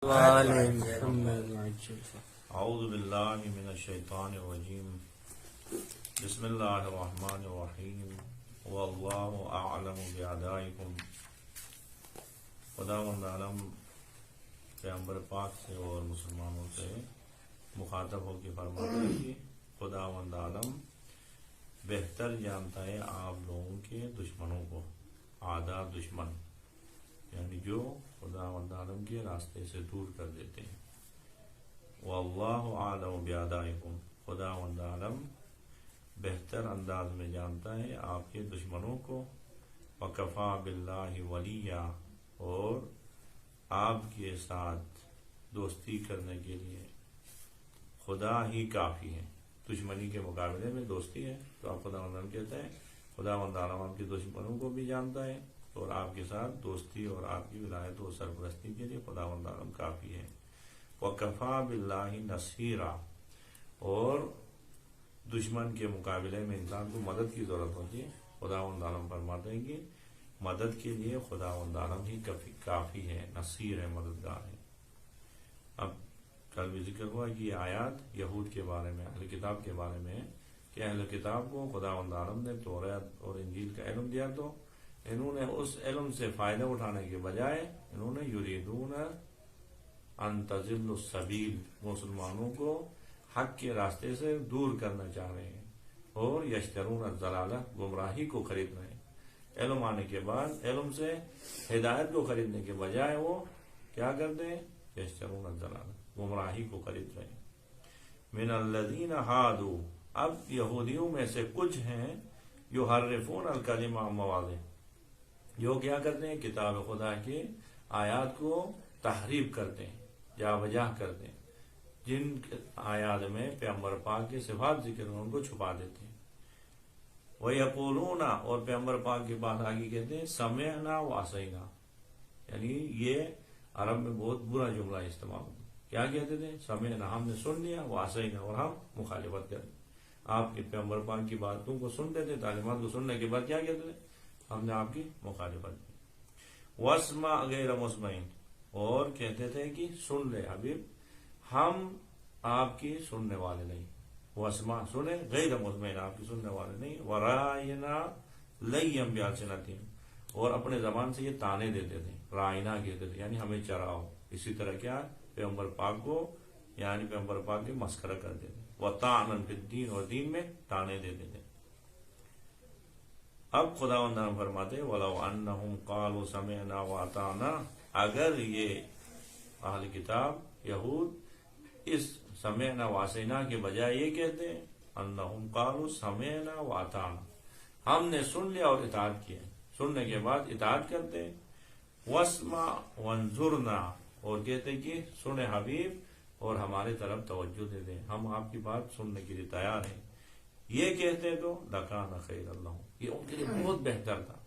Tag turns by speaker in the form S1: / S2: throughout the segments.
S1: اعوذ باللہ من الشیطان الرجیم بسم اللہ الرحمن الرحیم واللہ اعلم بعدائکم۔ خداوند عالم پیغمبر پاک سے اور مسلمانوں سے مخاطب ہو کے فرماتا ہے کہ خداوند عالم بہتر جانتا ہے آپ لوگوں کے دشمنوں کو، اعداء دشمن یعنی جو خداوند عالم کے راستے سے دور کر دیتے ہیں۔ واللہ اعلم بعدائکم، خداوند عالم بہتر انداز میں جانتا ہے آپ کے دشمنوں کو۔ وکفی باللہ ولیا، اور آپ کے ساتھ دوستی کرنے کے لیے خدا ہی کافی ہے۔ دشمنی کے مقابلے میں دوستی ہے تو آپ خداوند عالم کہتے ہیں خداوند عالم آپ کے دشمنوں کو بھی جانتا ہے اور آپ کے ساتھ دوستی اور آپ کی ولایت و سرپرستی کے لیے خداوند عالم کافی ہے۔ وَكَفَى بِاللَّهِ نَصِيرًا، اور دشمن کے مقابلے میں انسان کو مدد کی ضرورت ہوتی ہے، خداوند عالم فرماتے ہیں کہ مدد کے لیے خداوند عالم ہی کافی ہے، نصیر ہے، مددگار ہے۔ اب کل بھی ذکر ہوا کہ یہ آیات یہود کے بارے میں، اہل کتاب کے بارے میں ہے کہ اہل کتاب کو خداوند عالم نے تورات اور انجیل کا علم دیا، تو انہوں نے اس علم سے فائدہ اٹھانے کے بجائے انہوں نے یریدون ان تضلوا السبیل، مسلمانوں کو حق کے راستے سے دور کرنا چاہ رہے ہیں، اور یشترون الضلالہ، گمراہی کو خرید رہے ہیں۔ علم آنے کے بعد علم سے ہدایت کو خریدنے کے بجائے وہ کیا کرتے ہیں؟ یشترون الضلالہ، گمراہی کو خرید رہے ہیں۔ من الذین ہادوا، اب یہودیوں میں سے کچھ ہیں یحرفون الکلم عن مواضعہ، جو کیا کرتے ہیں؟ کتاب خدا کی آیات کو تحریف کرتے ہیں، جا بجا کرتے ہیں، جن آیات میں پیغمبر پاک کے صفات ذکر ہیں ان کو چھپا دیتے ہیں۔ وَيَقُولُونَ، اور پیغمبر پاک کے بعد آگے کہتے ہیں سَمِعْنَا وَعَصَيْنَا، یعنی یہ عرب میں بہت برا جملہ استعمال ہوتا ہے۔ کیا کہتے تھے؟ سَمِعْنَا، ہم نے سن لیا، وَعَصَيْنَا، اور ہم مخالفت کرتے۔ آپ کے پیغمبر پاک کی باتوں کو سنتے تھے، تعلیمات کو سننے کے بعد کیا کہتے تھے؟ ہم نے آپ کی مخالفت کی۔ وَاسْمَعْ غَيْرَ مُسْمَعٍ، اور کہتے تھے کہ سن لے حبیب، ہم آپ کی سننے والے نہیں۔ وَاسْمَعْ، سنے، غیر مُسْمَعٍ، آپ کی سننے والے نہیں۔ وَرَائِنَا لَيًّا بِأَلْسِنَتِهِمْ، اور اپنے زبان سے یہ تانے دیتے تھے، رائنا کہتے تھے یعنی ہمیں چراؤ۔ اسی طرح کیا پیغمبر پاک کو یعنی پیغمبر پاک کے مسخرہ کرتے تھے۔ وَطَعْنًا فِي الدِّينِ، اور دین میں تانے دیتے تھے۔ اب خداوند نے فرماتے وَلَوْ أَنَّهُمْ قَالُوا سَمِعْنَا وَأَطَعْنَا، اگر یہ اہل کتاب یہود اس سمعنا وعصینا کے بجائے یہ کہتے ہیں انہم قالوا سمعنا واطعنا، ہم نے سن لیا اور اطاعت کیا، سننے کے بعد اطاعت کرتے ہیں۔ واسمع وانظرنا، اور کہتے ہیں کہ سنے حبیب اور ہمارے طرف توجہ دے دیں، ہم آپ کی بات سننے کے لیے تیار ہیں، یہ کہتے تو لکان خیر اللہ، یہ ان کے لیے بہت بہتر تھا۔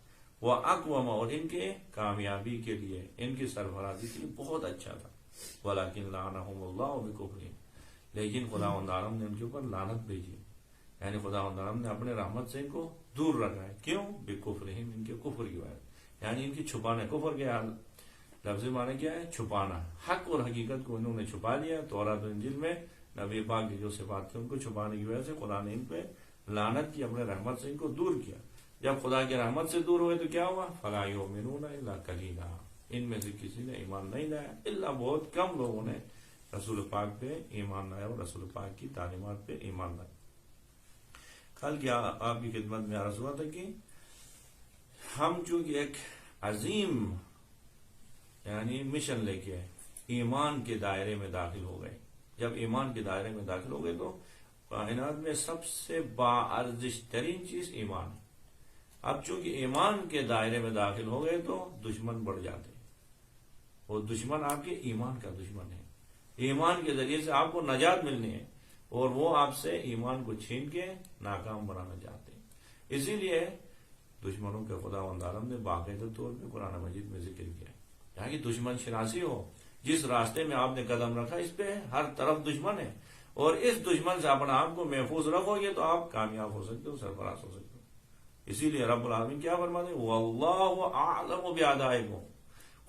S1: وَأَقْوَمَ، اور ان کے کامیابی کے لیے، ان کی سرفرازی کے لیے بہت اچھا تھا۔ وَلَكِنْ لَعَنَهُمُ اللَّهُ بِكُفْرِهِمْ، لیکن خداوند عالم نے ان کے اوپر لعنت بھیجی، یعنی خداوند عالم نے اپنے رحمت سے ان کو دور رکھا ہے۔ کیوں؟ بِكُفْرِهِمْ، ان کے کفر کی وجہ، یعنی ان کی چھپانے، کفر کے لفظ معنی کیا ہے؟ چھپانا، حق اور حقیقت کو انہوں نے چھپا لیا۔ تورات و انجیل میں نبی پاک کی جو صفات تھے ان کو چھپانے کی وجہ سے خدا نے ان پہ لعنت کی، اپنے رحمت سے ان کو دور کیا۔ جب خدا کے رحمت سے دور ہوئے تو کیا ہوا؟ فَلَا يُؤْمِنُونَ إِلَّا قَلِيلًا، ان میں سے کسی نے ایمان نہیں لایا، الا بہت کم لوگوں نے رسول پاک پہ ایمان لایا اور رسول پاک کی تعلیمات پہ ایمان لایا۔ کل کیا آپ کی خدمت میں عرض ہوا تھا کہ ہم چونکہ ایک عظیم یعنی مشن لے کے ایمان کے دائرے میں داخل ہو گئے، جب ایمان کے دائرے میں داخل ہو گئے تو کائنات میں سب سے باارزش ترین چیز ایمان ہے۔ اب چونکہ ایمان کے دائرے میں داخل ہو گئے تو دشمن بڑھ جاتے ہیں، اور دشمن آپ کے ایمان کا دشمن ہے، ایمان کے ذریعے سے آپ کو نجات ملنی ہے، اور وہ آپ سے ایمان کو چھین کے ناکام بنانا چاہتے ہیں۔ اسی لیے دشمنوں کے خداوند عالم نے باقاعدہ طور پہ قرآن مجید میں ذکر کیا ہے، یہاں کی دشمن شناسی ہو، جس راستے میں آپ نے قدم رکھا اس پہ ہر طرف دشمن ہے، اور اس دشمن سے اپنا آپ کو محفوظ رکھو گے تو آپ کامیاب ہو سکتے ہو، سرفراز ہو سکتے ہو۔ اسی لیے رب العالمین کیا فرماتے ہیں؟ واللہ اعلم بعدائکم،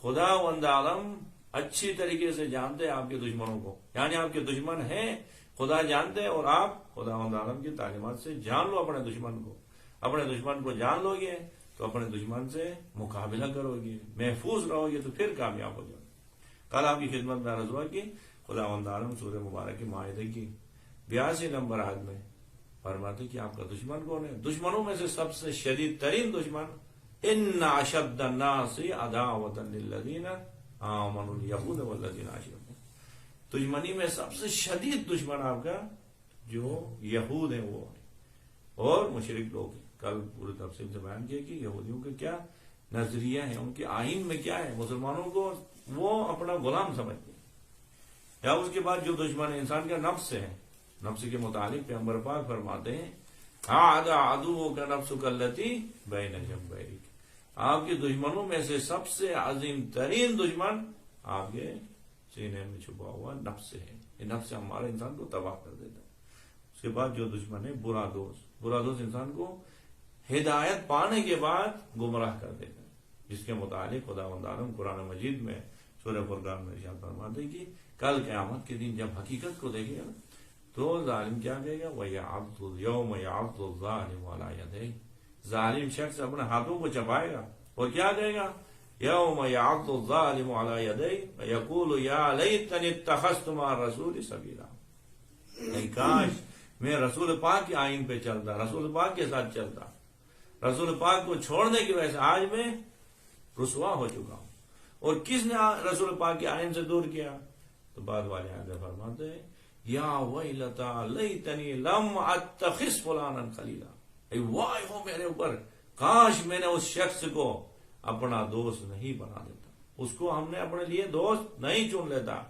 S1: خداوند عالم اچھی طریقے سے جانتے ہیں آپ کے دشمنوں کو، یعنی آپ کے دشمن ہیں خدا جانتے ہیں، اور آپ خداوند عالم کی تعلیمات سے جان لو اپنے دشمن کو. اپنے دشمن کو جان لو گے تو اپنے دشمن سے مقابلہ کرو گے، محفوظ رہو گے تو پھر کامیاب ہو جاؤ. کل آپ کی خدمت میں عرض ہوا کہ خداوند عالم سورہ مبارک مائدہ کی 82 نمبر آیت میں فرماتے کہ آپ کا دشمن کون ہے؟ دشمنوں میں سے سب سے شدید ترین دشمن ان اشد الناس عداوۃ للذین آمنوا الیہود والذین اشرکوا. دشمنی میں سب سے شدید دشمن آپ کا جو یہود ہیں وہ ہے اور مشرک لوگ ہیں. کل پورے تفصیل سے بیان کیا کہ یہودیوں کے کیا نظریہ ہیں، ان کے آئین میں کیا ہے، مسلمانوں کو وہ اپنا غلام سمجھتے ہیں. یا اس کے بعد جو دشمن انسان کا نفس ہے، نفس کے متعلق پیغمبر پاک فرماتے ہیں عدوک نفسک التی بین جنبیک، آپ کے دشمنوں میں سے سب سے عظیم ترین دشمن آپ کے سینے میں چھپا ہوا نفس ہے. یہ نفس ہمارے انسان کو تباہ کر دیتا ہے. اس کے بعد جو دشمن ہے برا دوست انسان کو ہدایت پانے کے بعد گمراہ کر دیتا ہے، جس کے متعلق خداوند عالم قرآن مجید میں سورہ فرقان میں ارشاد فرماتے ہیں کہ کل قیامت کے دن جب حقیقت کو دیکھے گا تو ظالم کیا کہے گا، وَيَعَضُّ الْيَوْمَ يَعَضُّ الظَّالِمُ عَلَىٰ يَدَيْهِ، ظالم شخص اپنے ہاتھوں کو چبائے گا اور کیا کہے گا، يَوْمَ يَعَضُّ الظَّالِمُ عَلَىٰ يَدَيْهِ وَيَقُولُ يَا لَيْتَنِي اتَّخَذْتُ مَعَ الرَّسُولِ سَبِيلًا، اے کاش میں رسول پاک کے آئین پہ چلتا، رسول پاک کے ساتھ چلتا، رسول پاک کو چھوڑنے کی وجہ سے آج میں رسوا ہو چکا ہوں. اور کس نے رسول پاک کے آئین سے دور کیا؟ تو بعد والے آگے فرماتے ہیں یا ویلتا لیتنی لم اتخذ فلانا خلیلا، اے وائے ہو میرے اوپر، کاش میں نے اس شخص کو اپنا دوست نہیں بنا دیتا، اس کو ہم نے اپنے لیے دوست نہیں چن لیتا.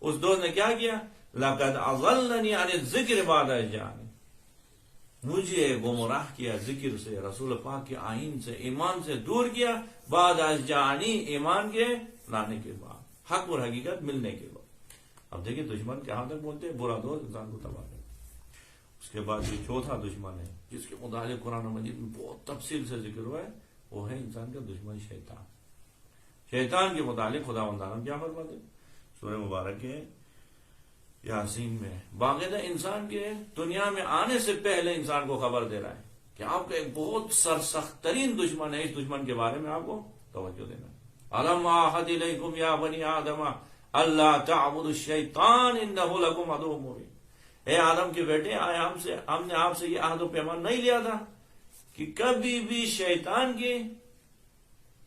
S1: اس دوست نے کیا کیا، لقد اضلنی عن الذکر بعد اذ جاءنی، مجھے گمراہ کیا ذکر سے، رسول پاک کے آئین سے، ایمان سے دور کیا، بعد از جانی، ایمان کے لانے کے بعد، حق اور حقیقت ملنے کے بعد. اب دیکھیں دشمن کہاں تک بولتے ہیں، برا دوست انسان کو تباہ کرتا. اس کے بعد جو چوتھا دشمن ہے جس کے متعلق قرآن مجید میں بہت تفصیل سے ذکر ہوا ہے، وہ ہے انسان کا دشمن شیطان. شیطان کے متعلق خداوند عالم کیا فرماتے ہیں سورہ مبارک کے یاسین میں، باقاعدہ انسان کے دنیا میں آنے سے پہلے انسان کو خبر دے رہا ہے کہ آپ کا ایک بہت سرسخت ترین دشمن ہے. اس دشمن کے بارے میں آپ کو توجہ دینا ہے. الم اعہد الیکم یا بنی آدم اللہ تعبدوا الشیطان انہ لکم عدو مبین، اے آدم کے بیٹے آیا ہم نے آپ سے یہ عہد و پیمان نہیں لیا تھا کہ کبھی بھی شیطان کی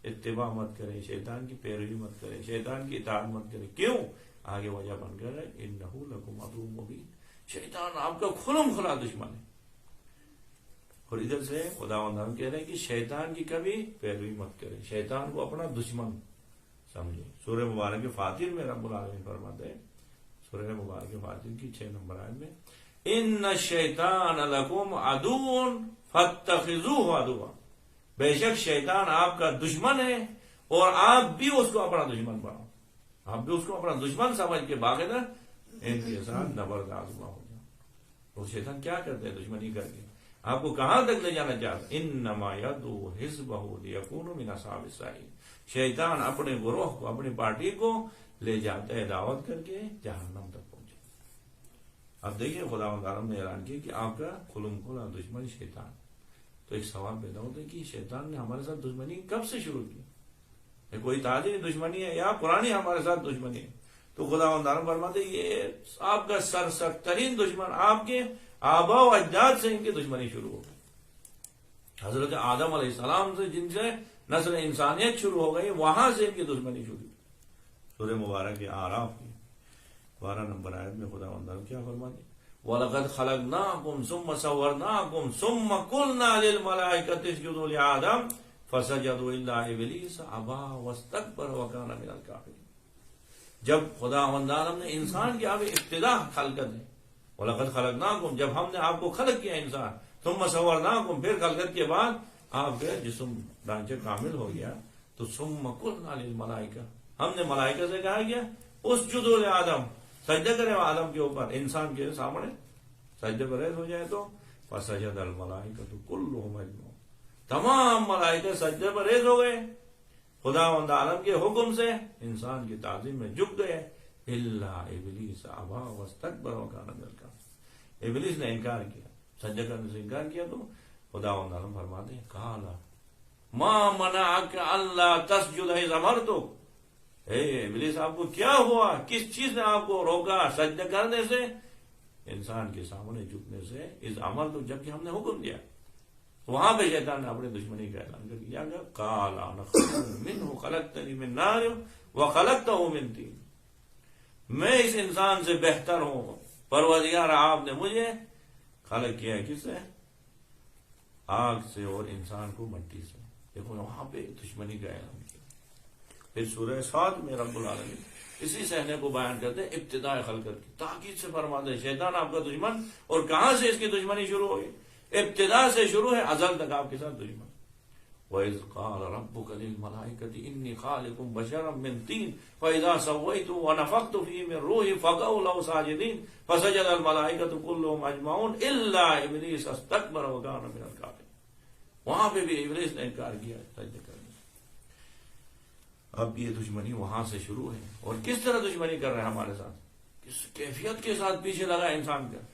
S1: اتباع مت کرے، شیطان کی پیروی مت کرے، شیطان کی اطاعت مت کرے. کیوں؟ آگے وجہ بن کر ہے انہ لکم عدو مبین، شیطان آپ کا کھلم کھلا دشمن ہے. اور ادھر سے خداوند ہم کہہ رہے ہیں کہ شیطان کی کبھی پیروی مت کرے، شیطان کو اپنا دشمن سمجھے. سورہ مبارک فاطر میں رب العالمین فرماتے ہیں، سورہ مبارک فاطر کی 6 نمبر آیت میں، ان الشیطان لکم عدو فاتخذوہ عدوا، بے شک شیطان آپ کا دشمن ہے اور آپ بھی اس کو اپنا دشمن بناؤ، آپ بھی اس کو اپنا دشمن سمجھ کے باقاعدہ ان کے ساتھ نبرد آزما ہو جاؤ. وہ شیطان کیا کرتے ہیں دشمنی کر کے آپ کو کہاں تک لے جانا چاہتا ہے، انما یدعو حزبہ لیکونوا من اصحاب السعیر، شیطان اپنے گروہ کو، اپنی پارٹی کو لے جاتا ہے دعوت کر کے جہنم تک پہنچے. اب دیکھیں خداوند عالم نے اعلان کیا کہ آپ کا کھلم کھلا دشمن شیطان. تو ایک سوال پیدا ہوتا ہے کہ شیطان نے ہمارے ساتھ دشمنی کب سے شروع کی؟ یہ کوئی تازی دشمنی ہے یا پرانی ہمارے ساتھ دشمنی ہے؟ تو خداوند عالم فرماتے یہ آپ کا سرسخت ترین دشمن، آپ کے آبا و اجداد سے ان کی دشمنی شروع ہو گئی. حضرت آدم علیہ السلام سے جن سے نسل انسانیت شروع ہو گئی، وہاں سے ان کی دشمنی شروع ہوئی. سورہ مبارک اعراف کی 12 نمبر آیت میں خداوند عالم کیا فرماتے ہیں، وَلَقَدْ خَلَقْنَاكُمْ ثُمَّ صَوَّرْنَاكُمْ ثُمَّ قُلْنَا لِلْمَلَائِكَةِ اسْجُدُوا لِآدَمَ فَسَجَدُوا إِلَّا إِبْلِيسَ أَبَىٰ وَاسْتَكْبَرَ وَكَانَ مِنَ الْكَافِرِينَ. جب خداوند عالم نے انسان کی آپ ابتدا خلقت ہے، وَلَقَدْ خَلَقْنَاكُمْ، جب ہم نے آپ کو خلق کیا انسان، ثُمَّ صَوَّرْنَاكُمْ، پھر خلقت کے بعد آپ کا جسم ڈھانچہ کامل ہو گیا، تو ثُمَّ قُلْنَا لِلْمَلَائِكَةِ، ہم نے ملائکہ سے کہا گیا اسجدوا لآدم، سجدہ کرے آدم کے اوپر، انسان کے سامنے سجدہ پریز ہو جائے تو فسجد الملائکۃ کلھم اجمعون، تمام ملائکہ سجدہ پریز ہو گئے. خداوند عالم کے حکم سے انسان کی تعظیم میں جھک گئے الا ابلیس ابا واستکبر وکان من الکافرین، ابلیس نے انکار کیا، سجدہ کرنے سے انکار کیا، تو خداوند عالم فرماتے ہیں قال ما منعک الا تسجد اذ امرتک، اے ابلیس آپ کو کیا ہوا، کس چیز نے آپ کو روکا سجدہ کرنے سے، انسان کے سامنے جھکنے سے، اذ امرتک جبکہ ہم نے حکم دیا۔ وہاں پہ شیطان نے اپنی دشمنی کا اعلان کر دیا کہ قال انا خیر منہ خلقتنی من نار وخلقتہ من طین، میں اس انسان سے بہتر ہوں، پروردگار آپ نے مجھے خلق کیا ہے کس سے؟ آگ سے، اور انسان کو مٹی سے۔ دیکھو وہاں پہ دشمنی کا اعلان کیا۔ پھر سورہ صاد میں رب العالمین اسی صحنے کو بیان کرتے ہیں، ابتداء خلقت کی تاکید سے فرماتے ہیں شیطان آپ کا دشمن، اور کہاں سے اس کی دشمنی شروع ہوئی؟ ابتداء سے شروع ہے، ازل تک آپ کے ساتھ دشمن۔ وَإِذْ قَالَ رَبُّكَ لِلْمَلَائِكَةِ إِنِّي خَالِقٌ بَشَرًا مِّن طِينٍ فَإِذَا سَوَّيْتُهُ وَنَفَخْتُ فِيهِ مِن رُّوحِي فَقَعُوا لَهُ سَاجِدِينَ فَسَجَدَ الْمَلَائِكَةُ كُلُّهُمْ أَجْمَعُونَ إِلَّا إِبْلِيسَ اسْتَكْبَرَ وَكَانَ مِنَ الْكَافِرِينَ، وہاں پہ بھی ابلیس نے انکار کیا سجدہ کرنے سے۔ اب یہ دشمنی وہاں سے شروع ہے، اور کس طرح دشمنی کر رہے ہیں ہمارے ساتھ، کس کیفیت کے ساتھ پیچھے لگا انسان کا۔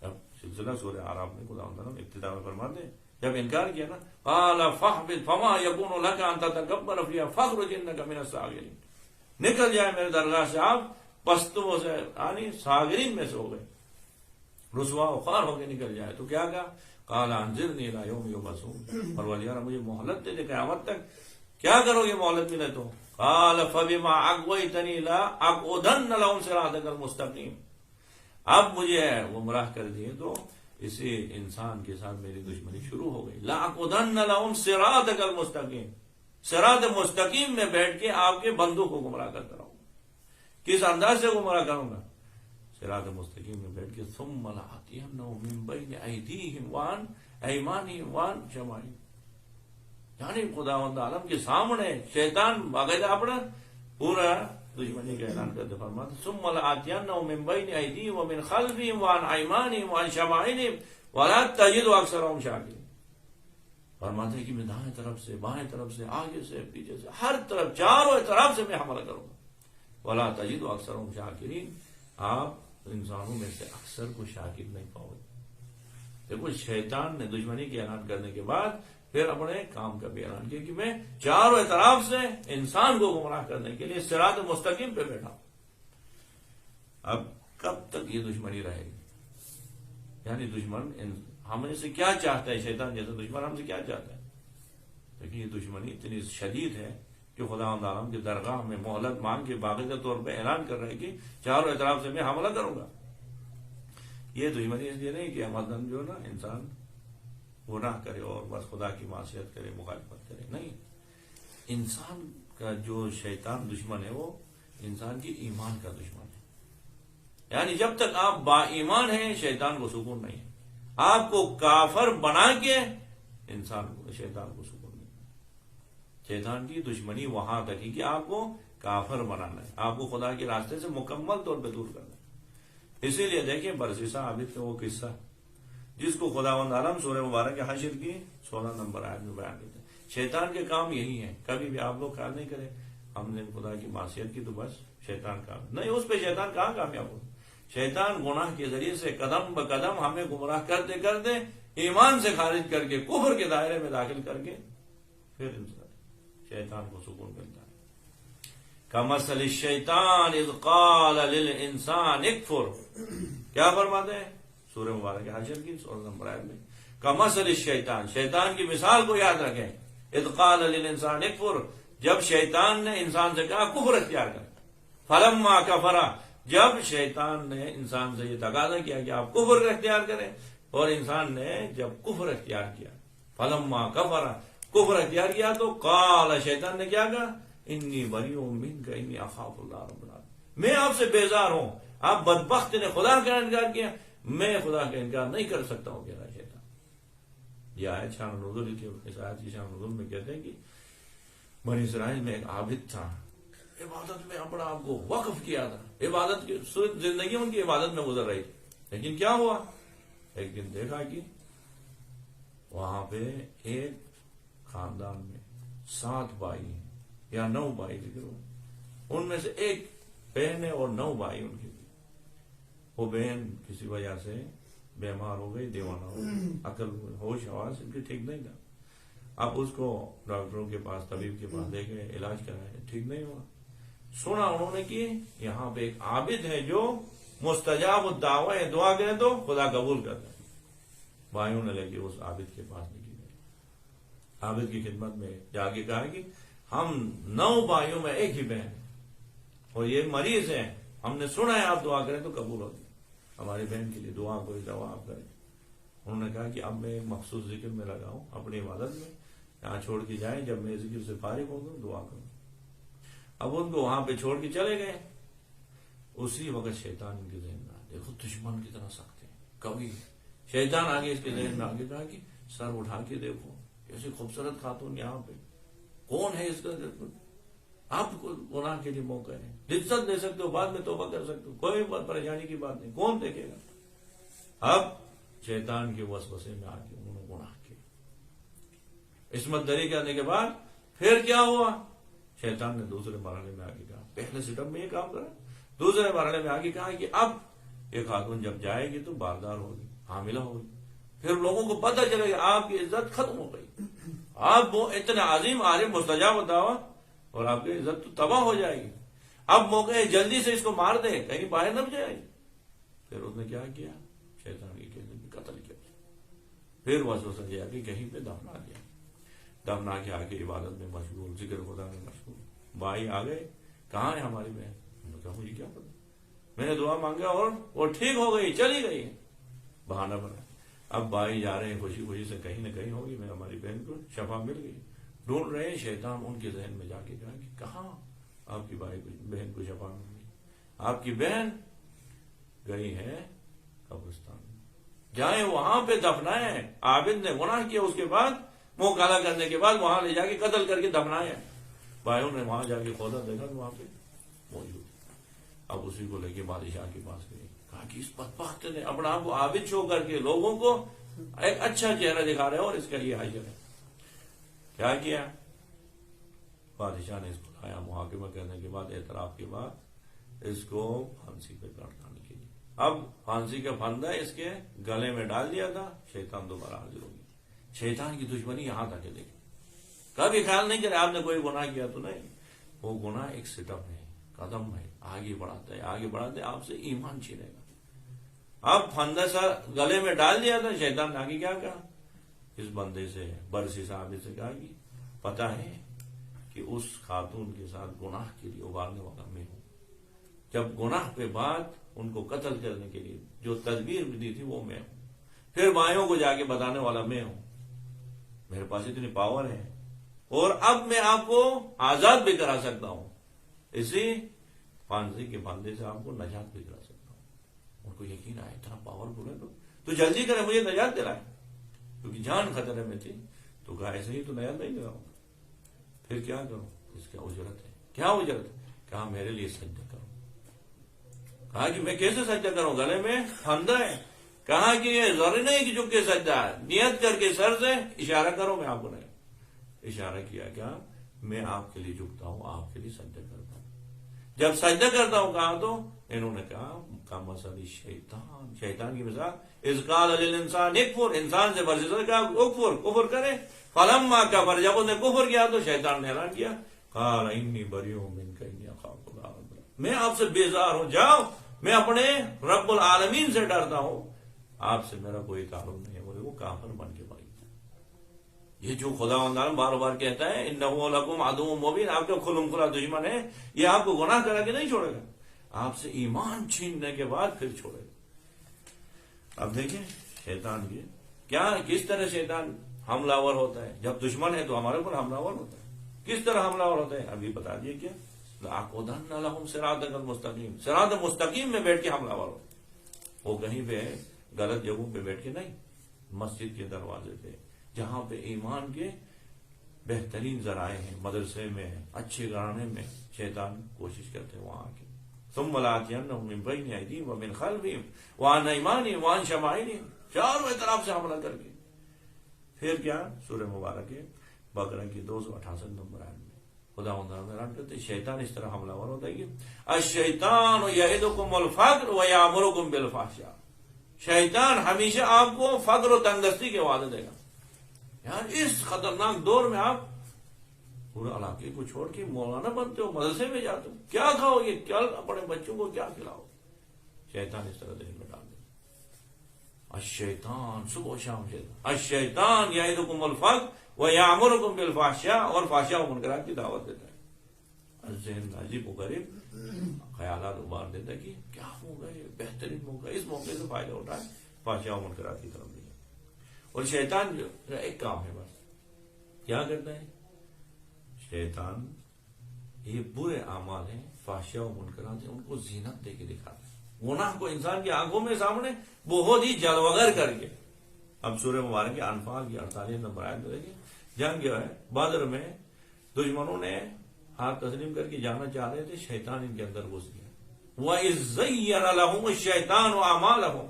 S1: اب سلسلہ سورہ اعراف میں خداوند تعالیٰ ابتدا میں فرماتے ہیں، جب انکار کیا نا قال فاهبط فما يكون لك ان تتكبر فيها فاخرج انك من الصاغرين، نکل جائے میرے درگاہ سے آپ پستوں سے، یعنی صاغرین میں سے ہو گئے، رسوا و خوار ہو کے نکل جائے۔ تو کیا کہا؟ قال انظرني الى يوم يبعثون، پروردگار مجھے مہلت دے دے قیامت تک، کیا کرو گے مہلت ملے تو؟ قال فبما اغويتني لاقعدن لهم صراطك المستقيم، اب مجھے گمراہ کر دیے تو اسی انسان کے ساتھ میری دشمنی شروع ہو گئی۔ لَأَقْعُدَنَّ لَهُمْ صِرَاطَكَ الْمُسْتَقِيمَ، صراط مستقیم میں بیٹھ کے آپ کے بندوں کو گمراہ کرتا رہوں گا۔ کس انداز سے گمراہ کروں گا؟ صراط مستقیم میں بیٹھ کے ثُمَّ لَآتِيَنَّهُم مِّن بَيْنِ أَيْدِيهِمْ وَعَنْ أَيْمَانِهِمْ وَعَنْ شَمَائِلِهِمْ، یعنی خداوند عالم کے سامنے شیطان باقاعدہ اپنا پورا دشمنی کا اعلان کرتے فرماتے ثم لآتینہم من بین ایدیہم ومن خلفہم وعن ایمانہم وعن شمائلہم ولا تجد اکثرہم شاکرین، فرماتے ہیں کہ میں دائیں طرف سے، بائیں طرف سے، آگے سے، پیچھے سے، ہر طرف، چاروں طرف سے میں حملہ کروں گا۔ ولا تجد اکثرہم شاکرین، آپ انسانوں میں سے اکثر کو شاکر نہیں پاؤ گے۔ دیکھو شیطان نے دشمنی کے اعلان کرنے کے بعد پھر اپنے کام کا بھی اعلان کیا کہ میں چاروں اطراف سے انسان کو گمراہ کرنے کے لیے صراط مستقیم پہ بیٹھا ہوں۔ اب کب تک یہ دشمنی رہے گی؟ یعنی دشمن ہم سے کیا چاہتا ہے؟ شیطان جیسا دشمن ہم سے کیا چاہتا ہے؟ لیکن یہ دشمنی اتنی شدید ہے کہ خداوند عالم کی درگاہ میں مہلت مانگ کے باقاعدہ طور پہ اعلان کر رہے کہ چاروں اطراف سے میں حملہ کروں گا۔ یہ دشمنی اس لیے نہیں کہ مثلاً جو نا انسان گناہ کرے اور بس خدا کی معصیت کرے، مخالفت کرے، نہیں، انسان کا جو شیطان دشمن ہے وہ انسان کی ایمان کا دشمن ہے۔ یعنی جب تک آپ با ایمان ہیں شیطان کو سکون نہیں ہے، آپ کو کافر بنا کے انسان کو، شیطان کو سکون نہیں ہے۔ شیطان کی دشمنی وہاں تک ہی کہ آپ کو کافر بنانا ہے، آپ کو خدا کے راستے سے مکمل طور پہ دور کرنا ہے۔ اسی لیے دیکھیں برسیسہ عابد کا وہ قصہ جس کو خداوند عالم سورہ مبارک حشر کی 16 نمبر آیت میں بیان کرتے ہیں۔ شیطان کے کام یہی ہیں، کبھی بھی آپ لوگ خیال نہیں کریں ہم نے خدا کی معصیت کی تو بس شیطان کام نہیں، اس پہ شیطان کہاں کامیاب ہو؟ شیطان گناہ کے ذریعے سے قدم بقدم ہمیں گمراہ کرتے کرتے ایمان سے خارج کر کے کفر کے دائرے میں داخل کر کے پھر شیطان کو سکون ملتا ہے۔ کمثل الشیطان اذ قال للانسان اکفر، کیا فرماتے ہیں سورہ مبارک حشر کی 16 نمبر آیت میں؟ کمثل الشیطان، شیطان کی مثال کو یاد رکھیں، اذ قال للانسان اکفر، جب شیطان نے انسان سے کہا کفر اختیار کر، فلما کفر، جب شیطان نے انسان سے یہ تقاضا کیا کہ آپ کفر اختیار کریں، اور انسان نے جب کفر اختیار کیا، فلما کفر، کفر اختیار کیا، تو قال، شیطان نے کیا کہا؟ انی بریء منک انی اخاف اللہ رب العالمین، میں آپ سے بیزار ہوں، آپ بدبخت نے خدا کا انکار کیا، میں خدا کا انکار نہیں کر سکتا ہوں، کہہ رہا شیطان۔ یہ آیت شان نزول کی، اس آیت کی شان نزول میں کہتے ہیں کہ بنی اسرائیل میں ایک عابد تھا، عبادت میں اپنا آپ کو وقف کیا تھا، عبادت کی زندگی ان کی عبادت میں گزر رہی تھی، لیکن کیا ہوا؟ ایک دن دیکھا کہ وہاں پہ ایک خاندان میں 7 بھائی ہیں، یا 9 بھائی ذکر ہوئے، ان میں سے ایک بہن ہے اور 9 بھائی ان کے بھی. وہ بہن کسی وجہ سے بیمار ہو گئی، دیوانہ ہو گئی، عقل ہوش حواس ان کی ٹھیک نہیں تھا. اب اس کو ڈاکٹروں کے پاس، طبیب کے پاس لے گئے، علاج کرائے، ٹھیک نہیں ہوا. سنا انہوں نے کہ یہاں پہ ایک عابد ہے جو مستجاب الدعوہ ہے، دعا کرے تو خدا قبول کرتا ہے. بھائیوں نے لے کے اس عابد کے پاس نکل گئے. عابد کی خدمت میں جا کے کہا کہ ہم 9 بھائیوں میں ایک ہی بہن ہے اور یہ مریض ہے، ہم نے سنا ہے آپ دعا کریں تو قبول ہوتی، ہماری بہن کے لیے دعا کوئی دعا آپ کریں. انہوں نے کہا کہ اب میں مخصوص ذکر میں لگاؤں اپنی عبادت میں، یہاں چھوڑ کے جائیں، جب میں ذکر سے فارغ ہو گا دعا کروں. اب ان کو وہاں پہ چھوڑ کے چلے گئے. اسی وقت شیطان ان کے ذہن میں آیا، دیکھو دشمن کتنا سخت ہے، کبھی شیطان آگے اس کے ذہن میں آگے کہا کہ سر اٹھا کے دیکھو، ایسی خوبصورت خاتون یہاں پہ، کون ہے اس کا؟ آپ کو گناہ کے لیے موقع ہے، لذت دے سکتے ہو، بعد میں توبہ کر سکتے ہو، کوئی پریشانی کی بات نہیں، کون دیکھے گا؟ اب شیطان کے وسوسے میں آ کے انہوں نے گناہ کیا. عصمت دری کرنے کے بعد پھر کیا ہوا؟ شیطان نے دوسرے مرحلے میں آگے کہا، پہلے سٹپ میں یہ کام کرا، دوسرے مرحلے میں آگے کہا کہ اب یہ خاتون جب جائے گی تو باردار ہوگی، حاملہ ہوگی، پھر لوگوں کو پتہ چلے گا آپ کی عزت ختم ہو گئی، آپ وہ اتنا عظیم عالم مستجاب الدعوہ اور آپ کی عزت تو تباہ ہو جائے گی. اب موقع ہے جلدی سے اس کو مار دے، کہیں باہر نہ جائے. پھر اس نے کیا کیا؟ شیطان کے کہنے میں قتل کیا. پھر وسوسہ دیا کہ کہیں پہ دفنا دیا، دفنا کے آگے عبادت میں مشغول، ذکر خدا میں مشغول. بھائی آ گئے، کہاں ہے ہماری بہن؟ انہوں نے کہا مجھے کیا پتا، میں نے دعا مانگا اور وہ ٹھیک ہو گئی، چلی گئی. بہانہ بنا. اب بھائی جا رہے ہیں خوشی خوشی سے، کہیں نہ کہیں ہوگی، میں ہماری بہن کو شفا مل گئی. ڈھونڈ رہے ہیں، شیطان ان کے ذہن میں جا کے کہا کہ کہاں آپ کی بہن کو شفا مل گئی؟ آپ کی بہن گئی ہے قبرستان میں، جائیں وہاں پہ دفنائیں. عابد نے گناہ کیا، اس کے بعد منہ کالا کرنے کے بعد وہاں لے جا کے قتل کر کے دفنائیں. بھائیوں نے وہاں جا کے کھودا، دیکھا تو وہاں پہ موجود. اب اسی کو لے کے بادشاہ کے پاس گئے، کہا کہ اس بدبخت نے اپنا آپ کو عابد شو کر کے لوگوں کو ایک اچھا چہرہ دکھا رہے اور اس کا یہ حاجر ہے. کیا بادشاہ نے اس کو لایا، محاکمہ کرنے کے بعد، اعتراف کے بعد اس کو پھانسی پہ لٹکانے کے لیے. اب پھانسی کا پھندا اس کے گلے میں ڈال دیا تھا. شیطان دوبارہ حاضر ہو گیا. شیطان کی دشمنی یہاں تک ہے. دیکھیں، کبھی خیال نہیں کرے آپ نے کوئی گناہ کیا تو نہیں، وہ گناہ ایک سٹپ ہے، قدم ہے، آگے بڑھاتا ہے، آگے بڑھاتے آپ سے ایمان چھینے گا. اب پھندا سا گلے میں ڈال دیا تھا. شیطان نے آگے کیا کہا؟ اس بندے سے، برسی صاحب سے کہا کہ پتا ہے کہ اس خاتون کے ساتھ گناہ کے لیے ابھارنے والا میں ہوں. جب گناہ پہ بعد ان کو قتل کرنے کے لیے جو تدبیر دی تھی وہ میں ہوں. پھر بھائیوں کو جا کے بتانے والا میں ہوں. میرے پاس اتنی پاور ہے اور اب میں آپ کو آزاد بھی کرا سکتا ہوں. اسی پھانسی کے پھندے سے آپ کو نجات بھی کرا سکتا ہوں. ان کو یقین آیا اتنا پاورفل ہے تو جلدی کرے مجھے نجات دلائے، کیونکہ جان خطرے میں تھی. تو کہا ایسے ہی تو نجات نہیں دلاؤں گا. پھر کیا کروں؟ اس کا اجرت ہے. کیا اجرت ہے؟ کہا میرے لیے سجدہ کرو. کہا کہ میں کیسے سجدہ کروں؟ گلے میں پھندا ہے. کہا کہ یہ ضروری نہیں کہ چپ کے سجدہ ہے، نیت کر کے سر سے اشارہ کرو، میں آپ کو نہیں. اشارہ کیا، کیا میں آپ کے لیے جھکتا ہوں، آپ کے لیے سجدہ کرتا ہوں. جب سجدہ کرتا ہوں کہا تو انہوں نے کہا کمثل شیطان، شیطان کی مثال اذ قال للانسان اکفر، انسان سے برسے کہا اکفر، کفر کرے. فلما کفر، جب اس نے کفر کیا تو شیطان نے اعلان کیا قال انی بریء منک انی اخاف اللہ، میں آپ سے بیزار ہوں، جاؤ، میں اپنے رب العالمین سے ڈرتا ہوں، آپ سے میرا کوئی تعلق نہیں ہے. وہ کافر بن کے مر گیا. یہ جو خداوند عالم بار بار کہتا ہے انہ لکم عدو مبین، آپ کا کھلم کھلا دشمن ہے، یہ آپ کو گناہ کرا کے نہیں چھوڑے گا، آپ سے ایمان چھیننے کے بعد پھر چھوڑے گا. اب دیکھیں شیطان کی کیا، کس طرح شیطان حملہ آور ہوتا ہے. جب دشمن ہے تو ہمارے اوپر حملہ آور ہوتا ہے. کس طرح حملہ آور ہوتا ہے ابھی بتا دیے. کیا لَأَقْعُدَنَّ لَهُمْ صِرَاطَكَ الْمُسْتَقِيمَ، صراط مستقیم میں بیٹھ کے حملہ آور ہوتا ہے. وہ کہیں پہ غلط جگہوں پہ بیٹھ کے نہیں، مسجد کے دروازے پہ، جہاں پہ ایمان کے بہترین ذرائع ہیں، مدرسے میں، اچھے گھرانے میں، شیطان کوشش کرتے ہیں وہاں کے. ثم لآتینہم من بین ایدیہم ومن خلفہم وعن ایمانہم وعن شمائلہم، چاروں طرف سے حملہ کر کے. پھر کیا؟ سورہ مبارک بقرہ کی 268 نمبر آیت میں خدا بیان کرتے شیطان اس طرح حملہ ور ہوتا ہے کہ الشیطان یعدکم الفقر ویامرکم بالفحشاء، شیطان ہمیشہ آپ کو فقر و تنگدستی کے وعدے دے گا. یار اس خطرناک دور میں آپ پورے علاقے کو چھوڑ کے مولانا بنتے ہو، مدرسے میں جاتے ہو، کیا کھاؤ گے، کیا اپنے بچوں کو کیا کھلاؤ؟ شیطان اس طرح دل میں ڈال دے. الشیطان صبح و شام شیطان، الشیطان یعدکم الفقر ویامرکم بالفحشاء، اور فحشاء و منکرات کی دعوت دیتا ہے. ذہن میں عجیب و غریب خیالات ابار دیتا ہے کہ کیا ہوگا، یہ بہترین موقع، اس موقع سے فائدہ اٹھائے فحشاء و منکرات کی طرف دیا. اور شیطان جو ایک کام ہے بس، کیا کرتا ہے شیطان؟ یہ برے اعمال ہیں، فحشاء و منکرات ہیں، ان کو زینت دے کے دکھاتا ہے، گناہ کو انسان کی آنکھوں میں سامنے بہت ہی جلوگر کر کے. اب سورہ مبارک کے انفال کی 48 نمبر آیت میں دیکھیں، جنگ جو ہے بدر میں دشمنوں نے ہاتھ تسلیم کر کے جانا چاہ رہے تھے، شیطان ان کے اندر گھس گیا. وَإِذْ زَيَّنَ لَهُمُ الشَّيْطَانُ أَعْمَالَهُمْ،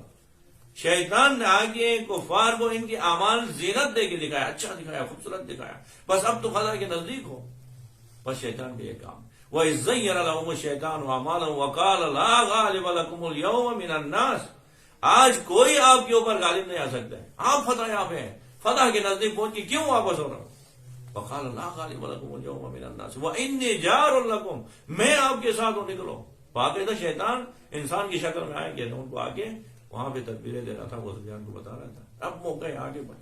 S1: شیطان نے آگے کفار کو ان کی اعمال زینت دے کے دکھایا، اچھا دکھایا، خوبصورت دکھایا، بس اب تو خدا کے نزدیک ہو. بس شیطان کا یہ کام. وَإِذْ زَيَّنَ لَهُمُ الشَّيْطَانُ أَعْمَالَهُمْ وَقَالَ لَا غَالِبَ لَكُمُ الْيَوْمَ مِنَ النَّاسِ، آج کوئی آپ کے اوپر غالب نہیں آ سکتا ہے، آپ فتح یاب ہیں، فتح کے نزدیک پہنچ کے کیوں واپس ہو رہا ہوں؟ وَقَالَ لَا غَالِبَ لَكُمُ الْيَوْمَ مِنَ النَّاسِ وَإِنِّي جَارٌ لَكُمْ، میں آپ کے ساتھ ہوں، نکلو. باقاعدہ شیطان انسان کی شکل میں آئے، کہتے ہیں ان کو آگے وہاں پہ تدبیریں دے رہا تھا، ابو سفیان کو بتا رہا تھا اب موقع ہے آگے بڑھ.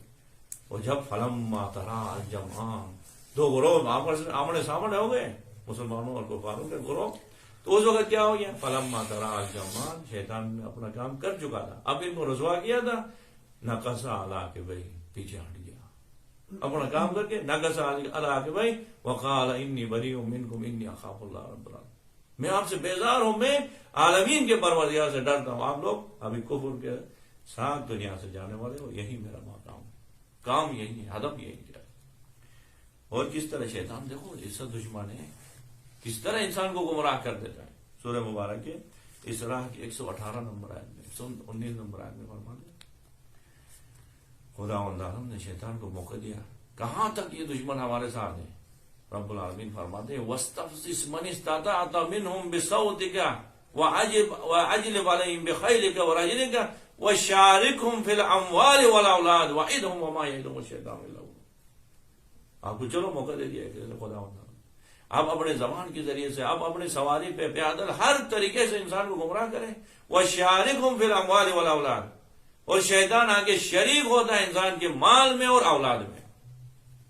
S1: اور جب فلما ترا الجمعان، دو گروہ آپس میں آمنے سامنے ہو گئے، مسلمانوں اور کفاروں کے گروہ، تو اس وقت کیا ہو گیا؟ فلما ترا الجمعان، شیطان نے اپنا کام کر چکا تھا، اب ان کو رسوا کیا تھا. نقص علی کہ بھائی پیچھے ہٹ گیا، اپنا کام کر کے نقص علی کہ بھائی وقال انی بریء منکم انی اخاف اللہ رب العالمین، میں آپ سے بیزار ہوں، میں عالمین کے پروردگار سے ڈرتا ہوں. آپ لوگ ابھی کفر کے ساتھ دنیا سے جانے والے ہو، یہی میرا مقام ہے، کام یہی ہے، ہدف یہی ہے. اور کس طرح شیطان دیکھو اس سے دشمن ہے، کس طرح انسان کو گمراہ کر دیتا ہے. سورہ مبارک کے اسراء کی 118 نمبر آیت میں 119 نمبر آیت میں فرماتے ہیں خدا عالم نے شیطان کو موقع دیا. کہاں تک یہ دشمن ہمارے ساتھ ہیں؟ رب العالمین فرماتے ہیں وَاسْتَفْزِزْ مَنِ اسْتَطَعْتَ مِنْهُمْ بِصَوْتِكَ وَأَجْلِبْ عَلَيْهِمْ بِخَيْلِكَ وَرَجِلِكَ وَشَارِكْهُمْ فِي الْأَمْوَالِ وَالْأَوْلَادِ وَعِدْهُمْ وَمَا يَعِدُهُمُ الشَّيْطَانُ إِلَّا غُرُورًا. آپ کو چلو موقع دے دیا کہ خدا آپ اپنے زبان کے ذریعے سے، آپ اپنے سواری پہ پیادل ہر طریقے سے انسان کو گمراہ کریں. وَشَارِكْهُمْ فِي الْأَمْوَالِ وَالْأَوْلَادِ، اور شیطان آگے شریک ہوتا ہے انسان کے مال میں اور اولاد میں،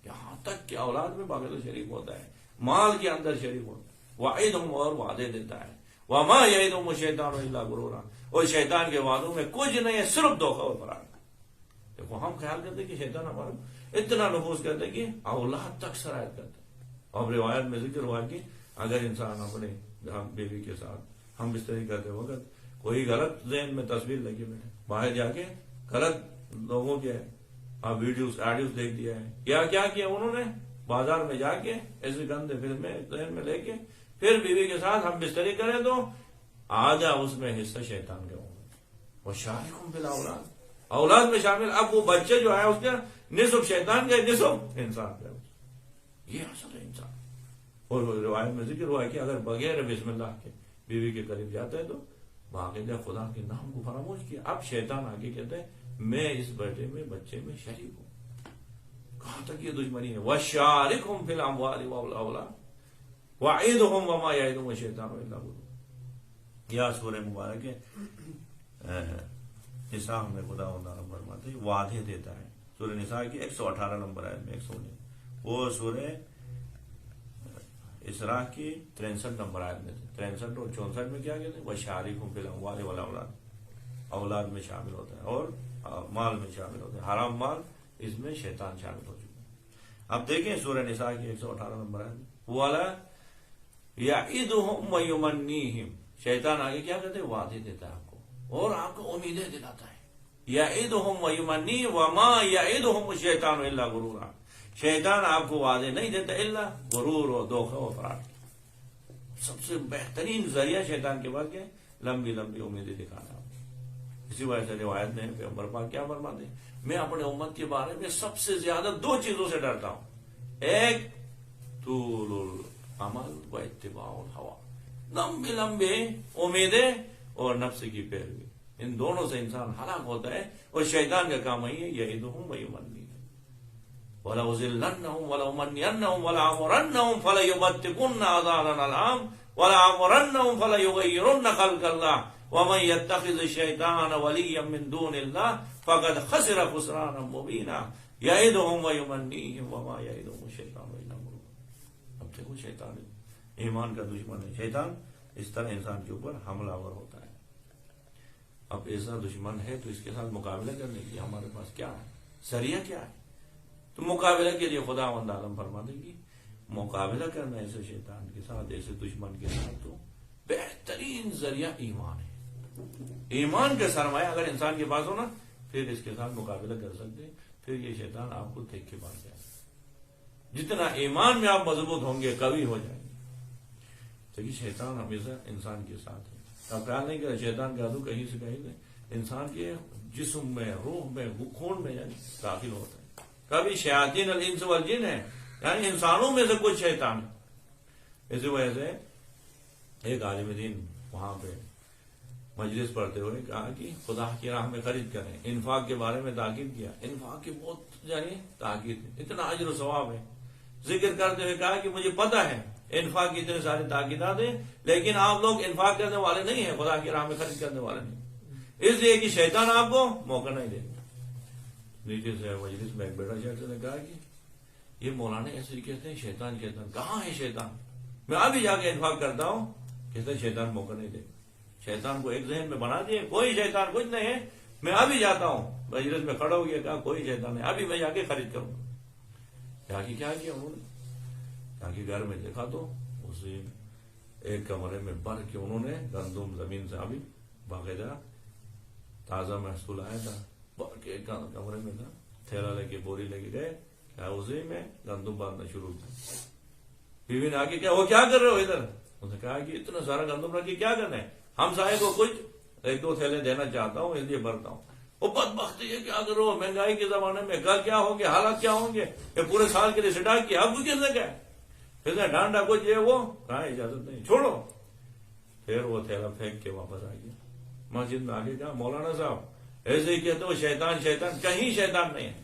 S1: یہاں تک کہ اولاد میں باقی شریک ہوتا ہے، مال کے اندر شریک ہوتا ہے. وعدہم، اور وعدے دیتا ہے. وما یعدہم الشیطان الا غرورا، اور شیطان کے وعدوں میں کچھ نہیں ہے، صرف دھوکہ اور فریب. دیکھو ہم خیال کرتے کہ شیطان ہمارا اتنا نفوذ کرتا ہے کہ اولاد تک سرایت کرتا ہے. اور روایت میں ذکر ہوا کہ اگر انسان اپنے بیوی کے ساتھ ہم بستری کرتے وقت کوئی غلط ذہن میں تصویر لگی بیٹھے، باہر جا کے غلط لوگوں کے ویڈیوز آڈیوز دیکھ دیا ہے، کیا کیا انہوں نے بازار میں جا کے ایسے گندے فلمیں ذہن میں لے کے پھر بیوی کے ساتھ ہم بستری کریں تو آدھا اس میں حصہ شیطان کا ہوگا. وہ شارکم فی الاولاد، اولاد میں شامل. اب وہ بچے جو ہے اس کا نصف شیطان کا، نصف انسان کا، یہ اصل ہے انسان. اور روایت میں ذکر ہوا ہے کہ اگر بغیر بسم اللہ کے بیوی کے قریب جاتا ہے تو باقاعدہ خدا کے نام کو فراموش کیا. اب شیطان آگے کہتا ہے میں اس بیٹے میں، بچے میں شریک ہوں. کہاں تک یہ دشمنی ہے؟ وَشَارِكْهُمْ فِي الْأَمْوَالِ وَالْأَوْلَادِ وَعِدْهُمْ وَمَا يَعِدُهُمُ الشَّيْطَانُ إِلَّا غُرُورًا. یا سورہ مبارک نساء میں خدا فرماتے ہیں وعدے دیتا ہے. سورہ نساء کی 118 نمبر آیت میں 119، وہ سورہ اسراء کی 63 نمبر آیت میں 63 اور 64 میں کیا کہتے ہیں؟ وَشَارِكْهُمْ فِي الْأَمْوَالِ وَالْأَوْلَادِ، اولاد میں شامل ہوتا ہے اور مال میں شامل ہوتا ہے. حرام مال اس میں شیطان شامل ہو چکا ہے. اب دیکھیں سورہ نساء کی 118 نمبر آیت میں وَلَا يَعِدُهُمْ وَيُمَنِّيهِمْ، شیطان آگے کیا کہتے ہیں؟ وعدے دیتا ہے آپ کو اور آپ کو امیدیں دلاتا ہے. يَعِدُهُمْ وَيُمَنِّيهِمْ وَمَا يَعِدُهُمُ الشَّيْطَانُ إِلَّا غُرُورًا، شیطان آپ کو وعدے نہیں دیتا الا غرور اور دھوکہ و فریب. سب سے بہترین ذریعہ شیطان کے بعد کیا ہے؟ لمبی لمبی امیدیں دکھانا. اسی وجہ سے روایت میں پیغمبر پاک کیا فرماتے ہیں؟ میں اپنے امت کے بارے میں سب سے زیادہ دو چیزوں سے ڈرتا ہوں. ایک طول عمل و اتباع الہوا، لمبے لمبے امیدیں اور نفس کی پیروی، ان دونوں سے انسان ہلاک ہوتا ہے. اور شیطان کا کام ہے یعدہم ویمنیہم وَلَأُضِلَّنَّهُمْ وَلَأُمَنِّيَنَّهُمْ وَلَآمُرَنَّهُمْ فَلَيُبَتِّكُنَّ آذَانَ الْأَنْعَامِ وَلَآمُرَنَّهُمْ فَلَيُغَيِّرُنَّ خَلْقَ اللَّهِ وَمَنْ يَتَّخِذِ الشَّيْطَانَ وَلِيًّا مِّن دُونِ اللَّهِ فَقَدْ خَسِرَ خُسْرَانًا مُّبِينًا يَعِدُهُمْ وَيُمَنِّيهِمْ وَمَا يَعِدُهُمُ الشَّيْطَانُ إِلَّا غُرُورًا. اب دیکھو شیطان ایمان کا دشمن ہے. شیطان اس طرح انسان کے اوپر حملہ آور ہوتا ہے. اب ایسا دشمن ہے تو اس کے ساتھ مقابلہ کرنے کے لیے ہمارے پاس کیا ہے، ذریعہ کیا ہے؟ تو مقابلہ کے لیے خداوند عالم فرماتے ہیں کہ مقابلہ کرنا ایسے شیطان کے ساتھ، ایسے دشمن کے ساتھ، تو بہترین ذریعہ ایمان ہے. ایمان کا سرمایہ اگر انسان کے پاس ہو نا، پھر اس کے ساتھ مقابلہ کر سکتے ہیں. پھر یہ شیطان آپ کو دیکھ کے بھاگ جائے گا. جتنا ایمان میں آپ مضبوط ہوں گے قوی ہو جائیں گے. تو یہ شیطان ہمیشہ انسان کے ساتھ ہے. آپ خیال نہیں کریں شیطان کا عدو کہیں سے کہیں نہیں، انسان کے جسم میں، روح میں، خون میں یعنی داخل ہوتا ہے. کبھی شیاطین الانس والجن ہے، یعنی انسانوں میں سے کچھ شیطان. اسی وجہ سے ایک عالم دین وہاں پہ مجلس پڑھتے ہوئے کہا کہ خدا کی راہ میں خرید کریں. انفاق کے بارے میں تاکید کیا. انفاق کی بہت یعنی تاکید ہے، اتنا اجر و ثواب ہے. ذکر کرتے ہوئے کہا کہ مجھے پتا ہے انفاق کی اتنے سارے تاکیدات ہیں، لیکن آپ لوگ انفاق کرنے والے نہیں ہیں، خدا کی راہ میں خرید کرنے والے نہیں، اس لیے کہ شیطان آپ کو موقع نہیں دے گا. نیچے سے مجلس میں ایک بیٹا شخص نے کہا کہ یہ مولانا ایسے ہی کہتے ہیں شیطان شیطان. کہاں ہے شیطان؟ میں ابھی جا کے انفاق کرتا ہوں. کہتے ہیں شیطان موقع نہیں دے گا. شیطان کو ایک ذہن میں بنا دیے کوئی شیطان کچھ نہیں ہے، میں ابھی جاتا ہوں. مجلس میں کھڑا ہو گیا، کہا کوئی شیطان نہیں، ابھی میں جا کے خرید کروں گا. کیا کیا انہوں نے؟ جا کے گھر میں دیکھا تو اسی ایک کمرے میں بھر کے انہوں نے گندم زمین سے ابھی باقاعدہ تازہ محصول آیا تھا، بھر کے کمرے میں تھا، تھیلا لے کے بوری لے کے گئے، کیا اسی میں گندم باندھنا شروع کیا. بیوی نے آ کے کیا وہ کیا کر رہے ہو ادھر؟ انہوں نے کہا کہ اتنا سارا گندم رکھ کے کیا کرنا ہے، ہم سائے کو کچھ ایک دو تھیلے دینا چاہتا ہوں اس لیے بھرتا ہوں. وہ بدبختی ہے، کیا کرو مہنگائی کے زمانے میں کل کیا ہوں گے، حالات کیا ہوں گے، یہ پورے سال کے لیے سٹاک کیا، اب کس نے کیا پھر ڈانڈا کچھ یہ وہ کہاں اجازت نہیں، چھوڑو. پھر وہ تھیلا پھینک کے واپس آ گیا. مسجد میں آگے کہا مولانا صاحب ایسے ہی کہتے ہو شیطان شیطان، کہیں شیطان نہیں ہے.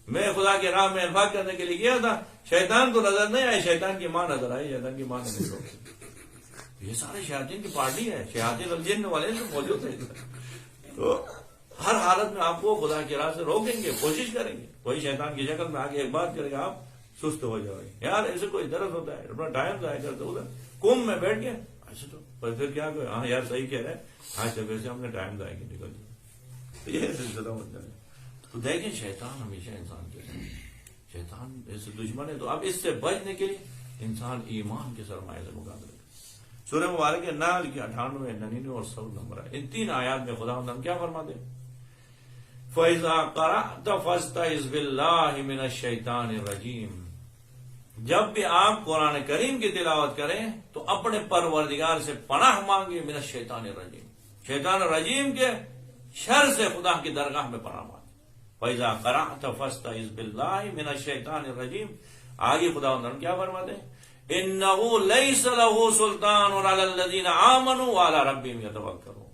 S1: میں خدا کے راہ میں انفاق کرنے کے لیے گیا تھا، شیطان کو نظر نہیں آئی، شیطان کی ماں نظر آئی، شیطان کی ماں نے نہیں روکی. یہ سارے شیاطین کی پارٹی ہے، شیاطین الجن والے جو موجود ہیں. تو ہر حالت میں آپ کو خدا کی راہ سے روکیں گے، کوشش کریں گے. کوئی شیطان کی شکل میں آگے ایک بات کرے گا، آپ سست ہو جاؤ گے. یار ایسے کوئی درد ہوتا ہے، اپنا ٹائم ضائع کرتے ادھر کم میں بیٹھ گیا ایسے تو پھر کیا کہ ہاں یار صحیح کہہ رہے ہیں، آج تک ویسے ہم نے ٹائم ضائع کے نکل جائے. یہ سلسلہ ہوتا ہے. تو دیکھیں شیطان ہمیشہ انسان کے ساتھ، شیطان ایسے دشمن ہے. تو اب اس سے بچنے کے لیے انسان ایمان کے سرمایہ سے مقابلہ کرے. سورہ مبارک نحل کی 98، 99 اور 100 نمبر ہے. ان تین آیات میں خدا ہم کیا فرماتے ہیں؟ فَإِذَا قَرَأْتَ فَاسْتَعِذْ بِاللَّهِ مِنَ الشَّيْطَانِ الرَّجِيمِ. جب بھی آپ قرآن کریم کی تلاوت کریں تو اپنے پروردگار سے پناہ مانگے من الشیطان الرجیم، شیطان الرجیم کے شر سے خدا کی درگاہ میں پناہ مانگے. فَإِذَا قَرَأْتَ فَاسْتَعِذْ بِاللَّهِ مِنَ الشَّيْطَانِ الرَّجِيمِ. آگے خدا ہم کیا فرماتے ہیں؟ إِنَّهُ لَيْسَ لَهُ سُلْطَانٌ عَلَى الَّذِينَ آمَنُوا وَعَلَى رَبِّهِمْ يَتَوَكَّلُونَ.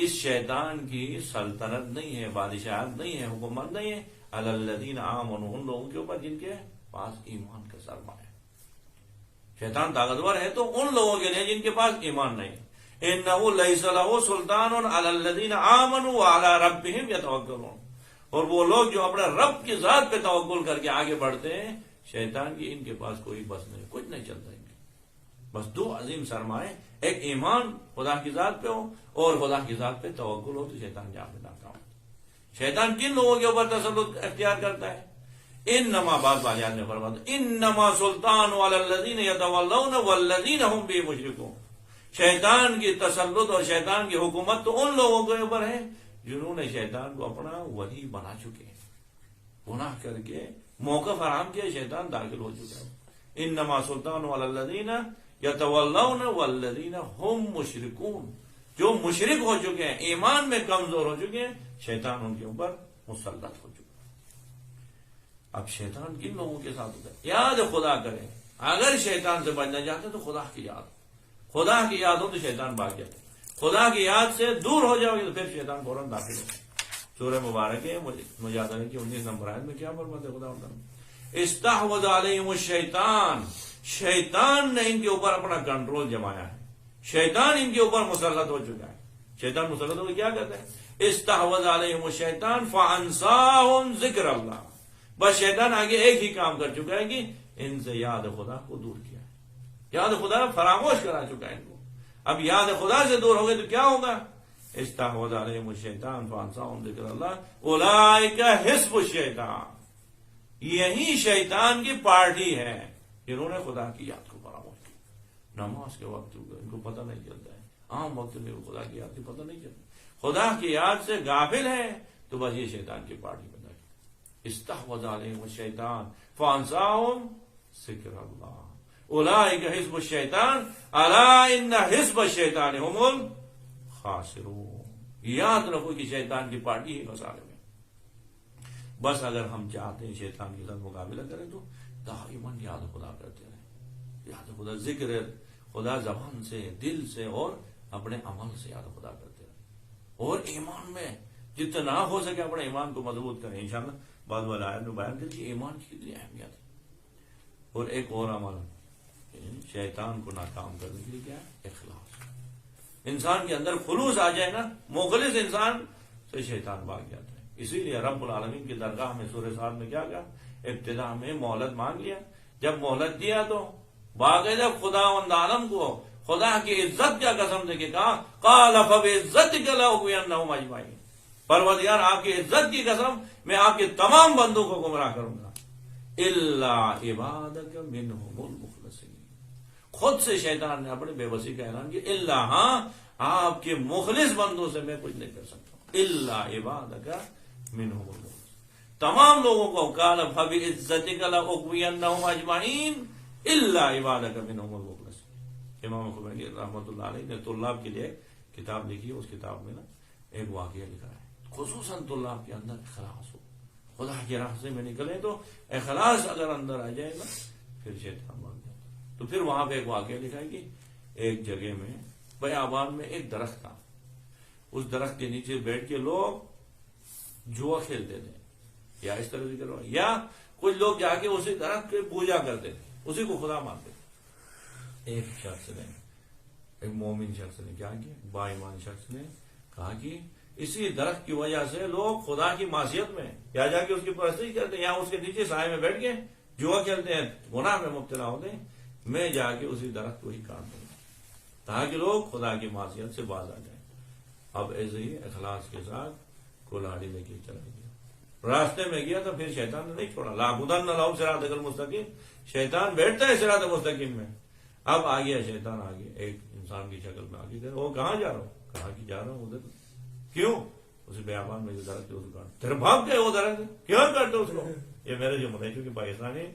S1: اس شیطان کی سلطنت نہیں ہے، بادشاہت نہیں ہے، حکومت نہیں ہے. عَلَى الَّذِينَ آمَنُوا، ان لوگوں کے اوپر جن کے پاس ایمان کا سرمایہ ہے. شیطان طاقتور ہے تو ان لوگوں کے لیے جن کے پاس ایمان نہیں. إِنَّهُ لَيْسَ لَهُ سُلْطَانٌ عَلَى الَّذِينَ آمَنُوا وَعَلَى رَبِّهِمْ يَتَوَكَّلُونَ. اور وہ لوگ جو اپنے رب کی ذات پہ توکل کر کے آگے بڑھتے ہیں، شیطان کی ان کے پاس کوئی بس نہیں، کچھ نہیں چلتا ان کے. بس دو عظیم سرمایہ، ایک ایمان خدا کی ذات پہ ہو اور خدا کی ذات پہ توکل ہو، تو شیطان جہاں پہ ناکام. شیطان کن لوگوں کے اوپر تسلط اختیار کرتا ہے؟ انما بعض بازیات نے فرمایا انما سلطان علی الذین یتولون والذین هم به مشرکون. شیطان کی تسلط اور شیطان کی حکومت تو ان لوگوں کے اوپر ہے جنہوں نے شیطان کو اپنا ولی بنا چکے ہیں، گناہ کر کے موقع فراہم کیا، شیطان داخل ہو چکا ہے. انما سلطان علی الذین یتولون والذین هم مشرکون. جو مشرک ہو چکے ہیں، ایمان میں کمزور ہو چکے ہیں، شیطان ان کے اوپر مسلط ہو چکا ہے. اب شیطان کن لوگوں کے ساتھ ہوتا ہے؟ یاد خدا کریں، اگر شیطان سے بچنا چاہتے تو خدا کی یاد، خدا کی یاد ہو تو شیطان بھاگ جاتا ہے، خدا کی یاد سے دور ہو جاؤ گے تو پھر شیطان فوراً داخل ہو۔ سورہ مبارک ہے مجادلہ کی 19 نمبر آیت میں کیا فرماتے ہیں خدا تعالیٰ؟ استحوذ علیہم الشیطان، شیطان نے ان کے اوپر اپنا کنٹرول جمایا ہے، شیطان ان کے اوپر مسلط ہو چکا ہے۔ شیطان مسلط ہو کے کیا کہتے ہیں؟ استحوذ علیہم الشیطان فانساہم ذکر اللہ، بس شیطان آگے ایک ہی کام کر چکا ہے کہ ان سے یاد خدا کو دور کیا ہے، یاد خدا فراموش کرا چکا ہے ان کو۔ اب یاد خدا سے دور ہو گئے تو کیا ہوگا؟ استحوذ علیہم الشیطان فانساہم ذکر اللہ اولئک حزب الشیطان، یہی شیطان کی پارٹی ہے جنہوں نے خدا کی یاد کو فراموش کیا۔ نماز کے وقت ان کو پتہ نہیں چلتا ہے، عام وقت میں خدا کی یاد کی پتہ نہیں چلتا، خدا کی یاد سے غافل ہے تو بس یہ شیطان کی پارٹی بن جائے۔ استحوذ علیہم الشیطان فانساہم ذکر اللہ اولئک حزب الشیطان الا ان حزب الشیطان هم الخاسرون، یاد رکھو کہ شیطان کی پارٹی ہے خسارے میں۔ بس اگر ہم چاہتے ہیں شیطان کے ساتھ مقابلہ کریں تو دائماً یاد خدا کرتے رہیں، یاد خدا، ذکر خدا زبان سے، دل سے اور اپنے عمل سے یاد خدا کرتے رہیں، اور ایمان میں جتنا ہو سکے اپنے ایمان کو مضبوط کریں۔ انشاءاللہ بعد والا آیت میں بیان کریں کہ ایمان کی کتنی اہمیت ہے۔ اور ایک اور عمل شیطان کو ناکام کرنے کے لیے کیا ہے؟ اخلاص۔ انسان کے اندر خلوص آ جائے نا، مخلص انسان سے شیطان بھاگ جاتا ہے۔ اسی لیے رب العالمین کی درگاہ میں سورہ صاد میں کیا کہا؟ ابتدا میں مہلت مانگ لیا، جب مہلت دیا تو باقاعدہ خداوند عالم کو خدا کی عزت کا قسم دے کے کہا قال فبعزتک لاغوینہم اجمعین، پروردگار آپ کی عزت کی قسم میں آپ کے تمام بندوں کو گمراہ کروں گا الا عبادک منہم المخلصین۔ خود سے شیطان نے اپنی بے بسی کا اعلان کیا، الا، ہاں آپ کے مخلص بندوں سے میں کچھ نہیں کر سکتا ہوں، الا عبادک منہم المخلصین، تمام لوگوں کو قال فبعزتک لاغوینہم اجمعین الا عبادک منہم المخلصین۔ امام خمینی رحمۃ اللہ علیہ نے طلاب کے لیے کتاب لکھی ہے، اس کتاب میں نا ایک واقعہ لکھا ہے، خصوصاً طلاب کے اندر اخلاص ہو، خدا کے راستے میں نکلے تو اخلاص اگر اندر آ جائے گا پھر شیطان بھاگ جاتا ہے۔ تو پھر وہاں پہ ایک واقعہ لکھا ہے کہ ایک جگہ میں بیابان میں ایک درخت تھا، اس درخت کے نیچے بیٹھ کے لوگ جوا کھیلتے تھے، یا اس طرح سے کرو، یا کچھ لوگ جا کے اسی درخت کی پوجا کرتے تھے، اسی کو خدا مانتے تھے۔ ایک شخص نے، ایک مومن شخص نے کیا کیا، با ایمان شخص نے کہا کہ اسی درخت کی وجہ سے لوگ خدا کی معصیت میں یا جا کے اس کی پرستش کرتے ہیں، یا اس کے نیچے سائے میں بیٹھ کے جوا کھیلتے ہیں، گناہ میں مبتلا ہوتے ہیں، میں جا کے اسی درخت کو ہی کاٹ دوں گا تاکہ لوگ خدا کی معصیت سے باز آ جائیں۔ اب ایسے ہی اخلاص کے ساتھ کلاڑی لے کے چلا گیا، راستے میں گیا تو پھر شیطان نے نہیں چھوڑا، لاخودن لہم صراطک المستقیم، شیطان بیٹھتا ہے صراط مستقیم میں۔ اب آ گیا شیطان، آگے ایک انسان کی شکل میں آگے گیا، وہ کہاں جا رہا ہوں؟ کہا کہ جا رہا ہوں ادھر۔ کیوں؟ اس بیابان میں جو درخت ہے اس کو کاٹ، تیرے بھاگ گئے وہ درخت، کیوں کاٹتے اس کو؟ یہ میرے جو مدعی چونکہ پاکستانی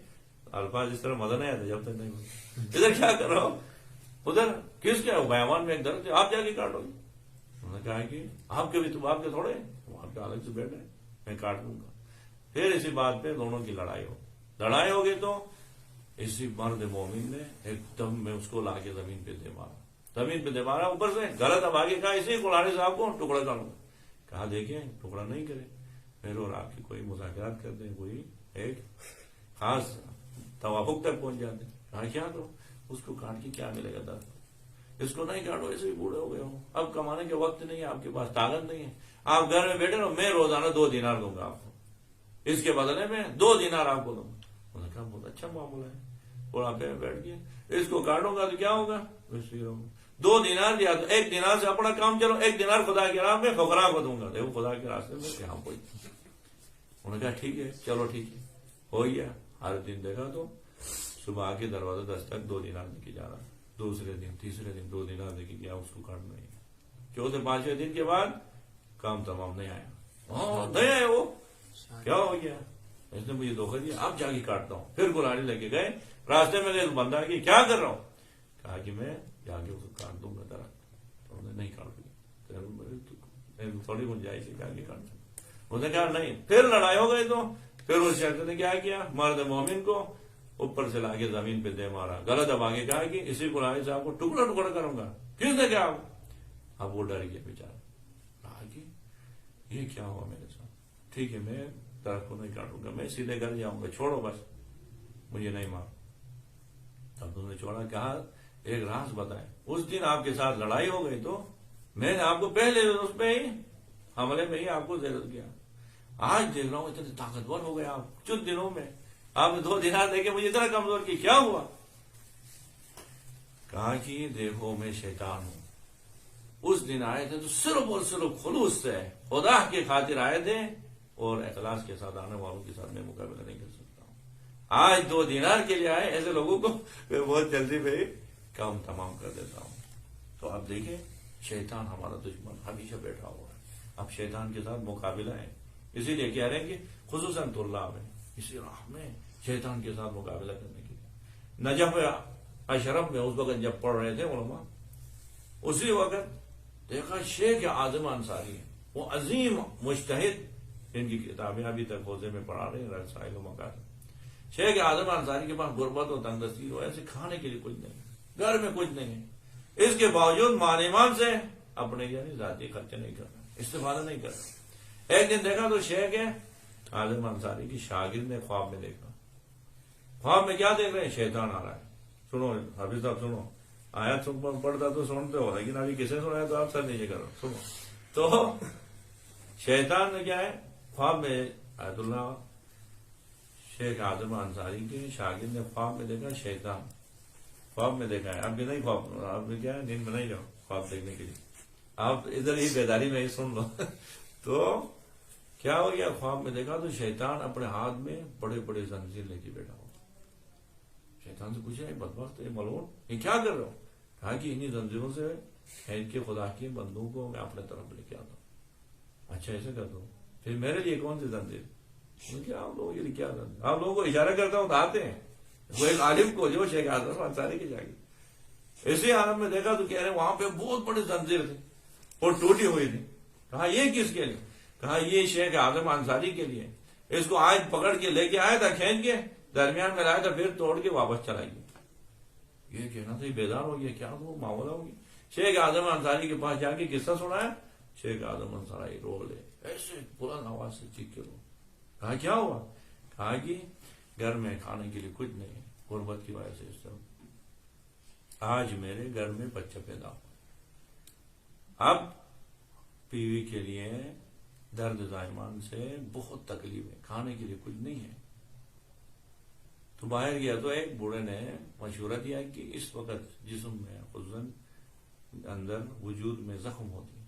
S1: الفاظ اس طرح مزہ نہیں آتا جب تک نہیں ہوتا، ادھر کیا کر رہا ہوں؟ ادھر کس کیا ہو؟ بیابان میں ایک درخت ہے، آپ جا کے کاٹو گے؟ انہوں نے کہا کہ آپ کے بھی تو باپ کے تھوڑے وہاں پہ الگ سے بیٹھے، میں کاٹ دوں گا۔ پھر اسی بات پہ دونوں کی لڑائی ہو گئی، تو اسی مرد مومن نے ایک دم میں اس کو لا کے زمین پہ دے مارا، زمین پہ دے مارا اوپر سے غلط۔ اب آگے کہا اسی کلاڑی صاحب کو ٹکڑا کروں، کہا دیکھیں ٹکڑا نہیں کرے، پھر اور آپ کی کوئی مذاکرات کرتے ہیں، کوئی ایک خاص توافق تک پہنچ جاتے ہیں۔ کہا کیا کرو؟ اس کو کاٹ کے کیا ملے گا درخت، اس کو نہیں کاٹو، ایسے بھی بوڑھے ہو گئے ہو، اب کمانے کے وقت نہیں ہے، آپ کے پاس طاقت نہیں ہے، آپ گھر میں بیٹھے رہو، میں روزانہ 2 دینار دوں گا آپ کو، اس کے بدلے میں 2 دینار آپ کو دوں گا۔ انہوں نے کہا بہت اچھا معاملہ ہے، بڑھاپے میں بیٹھ گئے، اس کو کاٹوں گا تو کیا ہوگا؟ 2 دینار دیا تو 1 دینار سے اپنا کام چلو، 1 دینار خدا کے راہ میں فقراء کو دوں گا، دیکھو خدا کے راستے میں کیا کوئی۔ انہوں نے کہا ٹھیک ہے، چلو ٹھیک ہے، ہو گیا۔ ہر دن دیکھا تو صبح آ کے دروازہ دستک 2 دینار دے کے جا رہا، دوسرے دن تیسرے دن 2 دینار دے کے گیا، اس کو کاٹنا ہی، چوتھے 5ویں دن کے بعد کام تمام نہیں آیا، نہیں آیا، وہ کیا ہو گیا؟ اس نے مجھے دھوکہ دیا، اب جا کے کاٹتا ہوں۔ پھر کلاڑی لے کے گئے، راستے میں گئے، بندہ کی کیا کر رہا ہوں؟ کہا کہ میں جا کے اس کو کاٹ دوں گا درخت۔ انہوں نے نہیں کاٹ دیا، تھوڑی گنجائش ہے کہ کاٹ دوں۔ انہوں نے کہا نہیں، پھر لڑائی ہو گئی، تو پھر اس شخص نے کیا کیا، مرد مومن کو اوپر سے لا کے زمین پہ دے مارا، گلا دبا کے کہا کہ اسی قرآن سے آپ کو ٹکڑا ٹکڑا کروں گا. کس نے کہا؟ اب وہ ڈر گیا بیچارہ، کہا کہ یہ کیا ہوا میرے ساتھ؟ ٹھیک ہے میں درخت کو نہیں کاٹوں گا، میں سیدھے گھر جاؤں گا، چھوڑو بس مجھے نہیں مار. تب تم نے چھوڑا. کہا ایک راز بتائیں، اس دن آپ کے ساتھ لڑائی ہو گئی تو میں نے آپ کو پہلے اس پہ ہی حملے میں ہی آپ کو زیر کیا. آج دیکھ رہا ہوں اتنے طاقتور ہو گئے آپ چند دنوں میں، آپ نے 2 دینار دے کے مجھے اتنا کمزور کی، کیا ہوا؟ کہا کہ دیکھو میں شیطان ہوں. اس دن آئے تھے تو صرف اور صرف خلوص سے خدا کی خاطر آئے تھے، اور اخلاص کے ساتھ آنے والوں کے ساتھ میں مقابلہ نہیں کر سکتا ہوں. آج 2 دینار کے لیے آئے ایسے لوگوں کو میں بہت جلدی میں کام تمام کر دیتا ہوں. تو اب دیکھیں شیطان ہمارا دشمن ہمیشہ بیٹھا ہوا ہے. اب شیطان کے ساتھ مقابلہ ہے، اسی لیے کہہ رہے ہیں کہ خصوصاً طلاب ہے اسی راہ میں شیطان کے ساتھ مقابلہ کرنے کے لیے. نجف اشرف میں اس وقت جب پڑھ رہے تھے علماء، اسی وقت دیکھا شیخ اعظم انصاری، وہ عظیم مجتہد، ان کی کتابیں ابھی تک حوزے میں پڑھا رہے ہیں رسائل و مقاصد. شیخ اعظم انصاری کے پاس غربت و تنگدستی ہو، ایسے کھانے کے لیے کچھ نہیں ہے، گھر میں کچھ نہیں ہے، اس کے باوجود مال سے اپنے یعنی ذاتی خرچہ نہیں کر رہا، استفادہ نہیں کر رہا. ایک دن دیکھا تو شیخ اعظم انصاری کی شاگرد نے خواب میں دیکھا. خواب میں کیا دیکھ رہے ہیں؟ شیطان آ رہا ہے. سنو حافظ صاحب سنو، آیا تم پڑھتا تو سنتے ہو، لیکن ابھی کسے سنایا تو آپ سر نیچے کرو سنو. تو شیطان نے کیا ہے خواب میں، آیت اللہ شیخ اعظم انصاری کے شاگرد نے خواب میں دیکھا شیطان، خواب میں دیکھا ہے. اب بھی نہیں خواب، اب بھی کیا ہے نیند میں نہیں جاؤ خواب دیکھنے کے لیے، آپ ادھر ہی بیداری میں ہی سن لو. تو کیا ہو گیا؟ خواب میں دیکھا تو شیطان اپنے ہاتھ میں بڑے بڑے زنجیر لے کے بیٹھا ہو. شیطان سے پوچھا بدبخت ملعون یہ کیا کر رہے ہو؟ کہا کہ انہی زنجیروں سے ان کے خدا کے بندوں کو میں اپنے طرف لے کے آتا ہوں. اچھا ایسے کر دو، پھر میرے لیے کون سی زنجیر؟ آپ لوگوں کے لیے کیا زنجیر؟ آپ لوگوں کو اشارہ کرتا ہوں تو آتے ہیں. وہ ایک عالم کو جو شیخ اعظم انصاری کے جاگے اسی عالم میں دیکھا تو کہہ رہے وہاں پہ بہت بڑے زنجیر تھے اور ٹوٹی ہوئی تھی. کہا یہ کس کے لیے؟ کہا یہ شیخ اعظم انصاری کے لیے. اس کو آج پکڑ کے لے کے آیا تھا، کھینچ کے درمیان میں لایا تھا، پھر توڑ کے واپس چلا گیا. یہ کہنا تھا بیدار ہو گیا، کیا وہ معاملہ ہو گیا. شیخ اعظم انصاری کے پاس جا کے قصہ سنایا. شیخ اعظم انصاری رو لے ایسے بلند آواز سے چیخ کے رو. کہا کیا ہوا؟ کہا کہ گھر میں کھانے کے لیے کچھ نہیں، غربت کی وجہ سے اس طرح آج میرے گھر میں بچہ پیدا ہوا. اب بیوی کے لیے درد زائمان سے بہت تکلیف ہے، کھانے کے لیے کچھ نہیں ہے. تو باہر گیا تو ایک بوڑھے نے مشورہ دیا کہ اس وقت جسم میں خصوصاً اندر وجود میں زخم ہوتی ہے،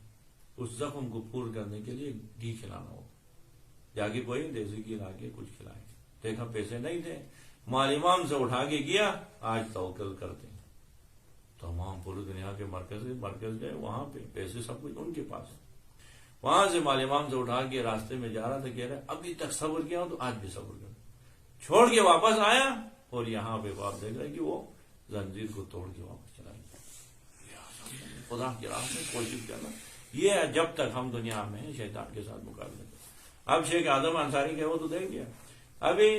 S1: اس زخم کو پور کرنے کے لیے گھی کھلانا ہوتا. جا کے کوئی دیسی گھی لا کے کچھ کھلائے. دیکھا پیسے نہیں تھے، مال امام سے اٹھا کے گیا. آج توکل کرتے ہیں تمام پوری دنیا کے مرکز گئے، وہاں پہ پیسے سب کچھ ان کے پاس. وہاں سے مال امام سے اٹھا کے راستے میں جا رہا تھا، کہہ رہا ابھی تک صبر کیا ہوں تو آج بھی صبر کر. چھوڑ کے واپس آیا اور یہاں پہ آپ دیکھ رہے کہ وہ زنجیر کو توڑ کے واپس چلا گیا. خدا کی راہ میں کوشش کرنا، یہ جب تک ہم دنیا میں ہیں شیطان کے ساتھ مقابلہ کریں. اب شیخ اعظم انصاری کے وہ تو دیکھ گیا. ابھی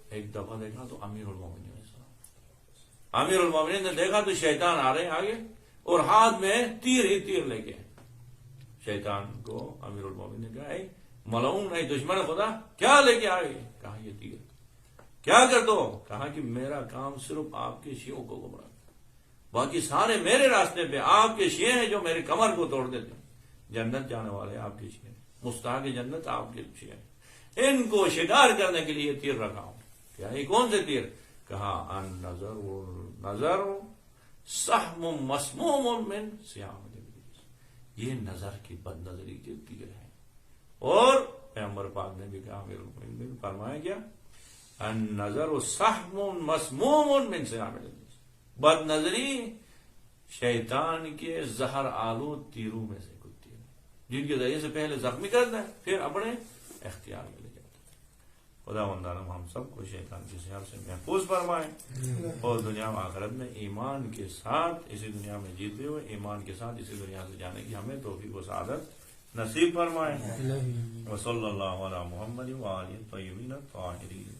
S1: ایک دفعہ دیکھا تو امیر المومنین نے دیکھا تو شیطان آ رہے ہیں آگے اور ہاتھ میں تیر ہی تیر لے کے. شیطان کو امیر المومنین نے کہا اے ملعون اے دشمن خدا کیا لے کے آئے؟ کہا یہ تیر کیا کر دو؟ کہا کہ میرا کام صرف آپ کے شیعوں کو گمراہ، باقی سارے میرے راستے پہ. آپ کے شیعہ ہیں جو میرے کمر کو توڑ دیتے ہیں، جنت جانے والے آپ کے شیعہ، مستحق جنت آپ کے شیعہ ہیں. ان کو شکار کرنے کے لیے تیر رکھا ہوں. کیا یہ کون سے تیر؟ کہا نظر سہم مسموم من سیام ابلیس، یہ نظر کی بد نظری کے تیر ہیں. اور پیغمبر پاک نے بھی کہا، امیر المومنین نے فرمایا کیا النظر سہم مسموم من سیام ابلیس، بد نظری شیطان کے زہر آلود تیروں میں سے کچھ تیر جن کے ذریعے سے پہلے زخمی کرتا ہے پھر اپنے اختیار میں لے جاتا ہے. خدا مندانم ہم سب کو شیطان کی شر سے محفوظ فرمائے اور دنیا و آخرت میں ایمان کے ساتھ اسی دنیا میں جیتے ہوئے ایمان کے ساتھ اسی دنیا سے جانے کی ہمیں توفیق و سعادت نصیب فرمائے. وصلی اللہ علی محمد وآلہ الطیبین الطاہرین.